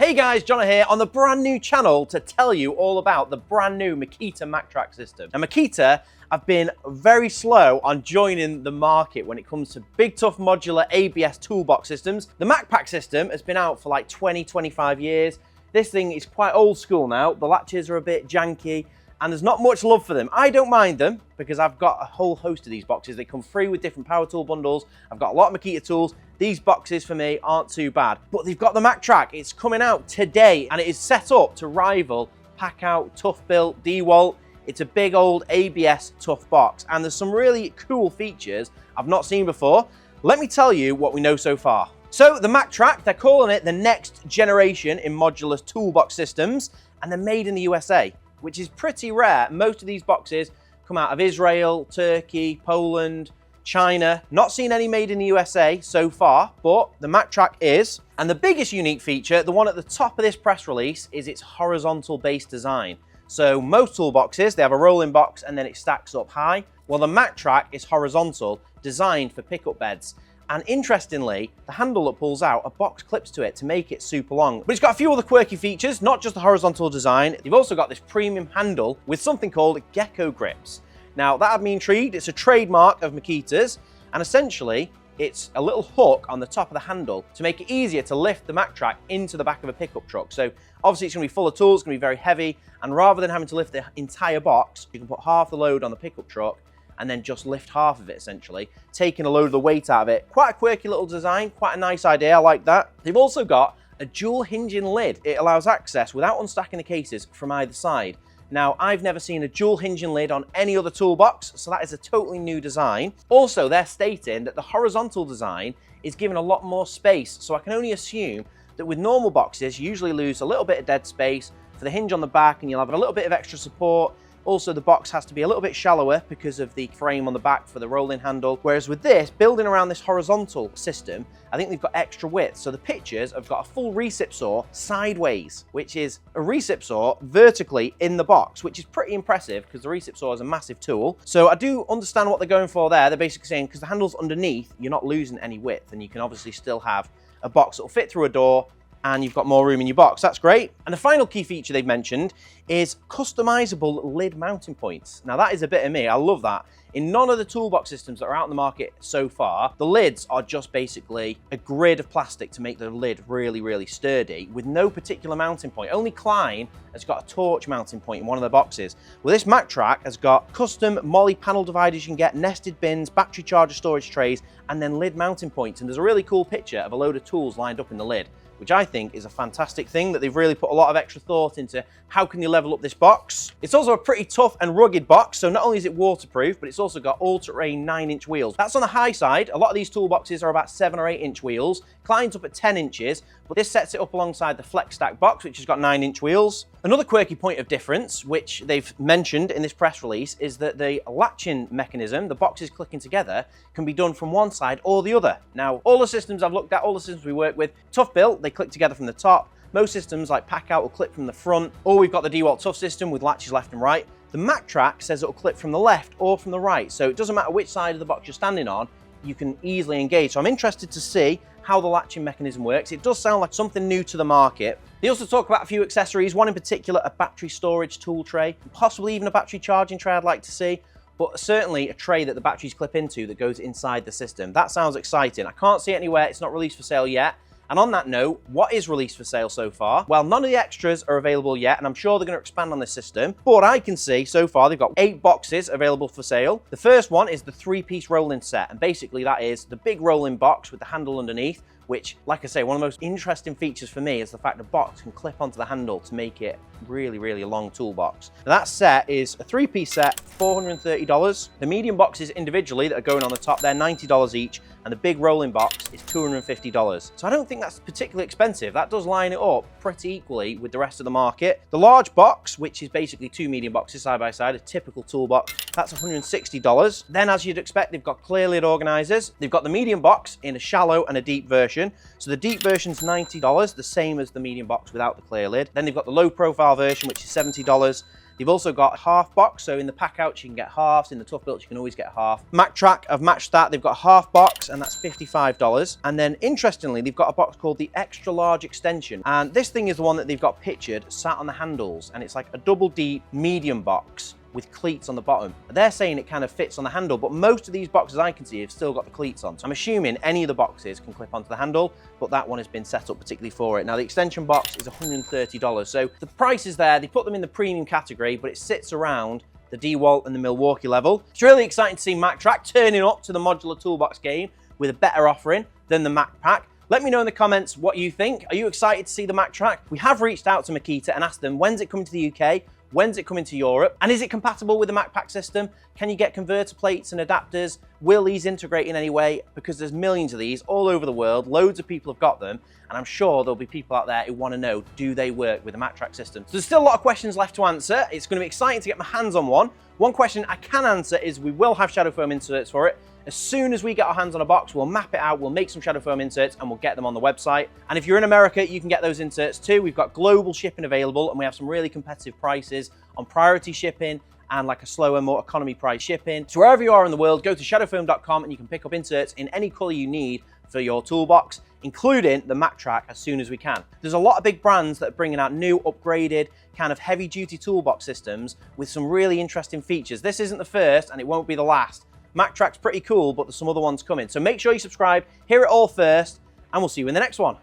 Hey guys, John here on the brand new channel to tell you all about the brand new Makita Maktrak system. Now Makita have been very slow on joining the market when it comes to big tough modular ABS toolbox systems. The MacPack system has been out for like 20-25 years. This thing is quite old school now. The latches are a bit janky and there's not much love for them. I don't mind them because I've got a whole host of these boxes. They come free with different power tool bundles. I've got a lot of Makita tools. These boxes for me aren't too bad, but they've got the Maktrak. It's coming out today and it is set up to rival Packout, Tough Built, DeWalt. It's a big old ABS tough box and there's some really cool features I've not seen before. Let me tell you what we know so far. So the Maktrak, they're calling it the next generation in modular toolbox systems and they're made in the USA, which is pretty rare. Most of these boxes come out of Israel, Turkey, Poland, China. Not seen any made in the USA so far, but the Maktrak is. And the biggest unique feature, the one at the top of this press release, is its horizontal base design. So most toolboxes, they have a rolling box and then it stacks up high. Well, the Maktrak is horizontal, designed for pickup beds. And interestingly, the handle that pulls out, a box clips to it to make it super long. But it's got a few other quirky features, not just the horizontal design. You've also got this premium handle with something called gecko grips. Now, that had me intrigued. It's a trademark of Makita's, and essentially, it's a little hook on the top of the handle to make it easier to lift the Maktrak into the back of a pickup truck. So obviously it's going to be full of tools, it's going to be very heavy, and rather than having to lift the entire box, you can put half the load on the pickup truck and then just lift half of it essentially, taking a load of the weight out of it. Quite a quirky little design, quite a nice idea, I like that. They've also got a dual hinging lid. It allows access without unstacking the cases from either side. Now, I've never seen a dual hinging lid on any other toolbox, so that is a totally new design. Also, they're stating that the horizontal design is given a lot more space, so I can only assume that with normal boxes, you usually lose a little bit of dead space for the hinge on the back and you'll have a little bit of extra support. Also, the box has to be a little bit shallower because of the frame on the back for the rolling handle. Whereas with this, building around this horizontal system, I think they've got extra width. So the pictures have got a full recip saw sideways, which is a recip saw vertically in the box, which is pretty impressive because the recip saw is a massive tool. So I do understand what they're going for there. They're basically saying because the handle's underneath, you're not losing any width and you can obviously still have a box that will fit through a door and you've got more room in your box. That's great. And the final key feature they've mentioned is customizable lid mounting points. Now that is a bit of me, I love that. In none of the toolbox systems that are out in the market so far, the lids are just basically a grid of plastic to make the lid really, really sturdy with no particular mounting point. Only Klein has got a torch mounting point in one of the boxes. Well, this Maktrak has got custom MOLLE panel dividers you can get, nested bins, battery charger storage trays, and then lid mounting points. And there's a really cool picture of a load of tools lined up in the lid, which I think is a fantastic thing that they've really put a lot of extra thought into how can you level up this box. It's also a pretty tough and rugged box, so not only is it waterproof, but it's also got all-terrain 9-inch wheels. That's on the high side. A lot of these toolboxes are about 7 or 8-inch wheels. Klein's up at 10 inches, but this sets it up alongside the Flex Stack box, which has got 9-inch wheels. Another quirky point of difference, which they've mentioned in this press release, is that the latching mechanism, the boxes clicking together, can be done from one side or the other. Now, all the systems I've looked at, all the systems we work with, Tough Built, they click together from the top. Most systems like Packout will clip from the front, or we've got the DeWalt Tough system with latches left and right. The Maktrak says it'll clip from the left or from the right, so it doesn't matter which side of the box you're standing on, you can easily engage. So I'm interested to see how the latching mechanism works. It does sound like something new to the market. They also talk about a few accessories, one in particular, a battery storage tool tray, possibly even a battery charging tray I'd like to see, but certainly a tray that the batteries clip into that goes inside the system. That sounds exciting. I can't see it anywhere, it's not released for sale yet. And on that note, what is released for sale so far? Well, none of the extras are available yet, and I'm sure they're going to expand on this system. But what I can see so far, they've got 8 boxes available for sale. The first one is the 3-piece rolling set, and basically that is the big rolling box with the handle underneath, which, like I say, one of the most interesting features for me is the fact the box can clip onto the handle to make it really, really a long toolbox. Now, that set is a 3-piece set, $430. The medium boxes individually that are going on the top, they're $90 each, and the big rolling box is $250. So I don't think that's particularly expensive. That does line it up pretty equally with the rest of the market. The large box, which is basically 2 medium boxes side by side, a typical toolbox, that's $160. Then, as you'd expect, they've got clear lid organizers. They've got the medium box in a shallow and a deep version. So the deep version's $90, the same as the medium box without the clear lid. Then they've got the low profile version, which is $70. They've also got a half box, so in the pack outs you can get halves, in the tough builds you can always get a half. Maktrak, I've matched that. They've got a half box, and that's $55. And then interestingly, they've got a box called the extra large extension, and this thing is the one that they've got pictured sat on the handles, and it's like a double deep medium box with cleats on the bottom. They're saying it kind of fits on the handle, but most of these boxes I can see have still got the cleats on. So I'm assuming any of the boxes can clip onto the handle, but that one has been set up particularly for it. Now the extension box is $130. So the price is there. They put them in the premium category, but it sits around the DeWalt and the Milwaukee level. It's really exciting to see Maktrak turning up to the modular toolbox game with a better offering than the Makpack. Let me know in the comments what you think. Are you excited to see the Maktrak? We have reached out to Makita and asked them, when's it coming to the UK? When's it coming to Europe? And is it compatible with the Makpack system? Can you get converter plates and adapters? Will these integrate in any way? Because there's millions of these all over the world. Loads of people have got them. And I'm sure there'll be people out there who want to know, do they work with the Maktrak system? So there's still a lot of questions left to answer. It's going to be exciting to get my hands on one. One question I can answer is we will have shadow foam inserts for it. As soon as we get our hands on a box, we'll map it out, we'll make some shadow foam inserts, and we'll get them on the website. And if you're in America, you can get those inserts too. We've got global shipping available, and we have some really competitive prices on priority shipping and like a slower, more economy price shipping. So wherever you are in the world, go to shadowfoam.com and you can pick up inserts in any color you need for your toolbox, including the Maktrak, as soon as we can. There's a lot of big brands that are bringing out new, upgraded, kind of heavy-duty toolbox systems with some really interesting features. This isn't the first, and it won't be the last. Maktrak's pretty cool, but there's some other ones coming. So make sure you subscribe, hear it all first, and we'll see you in the next one.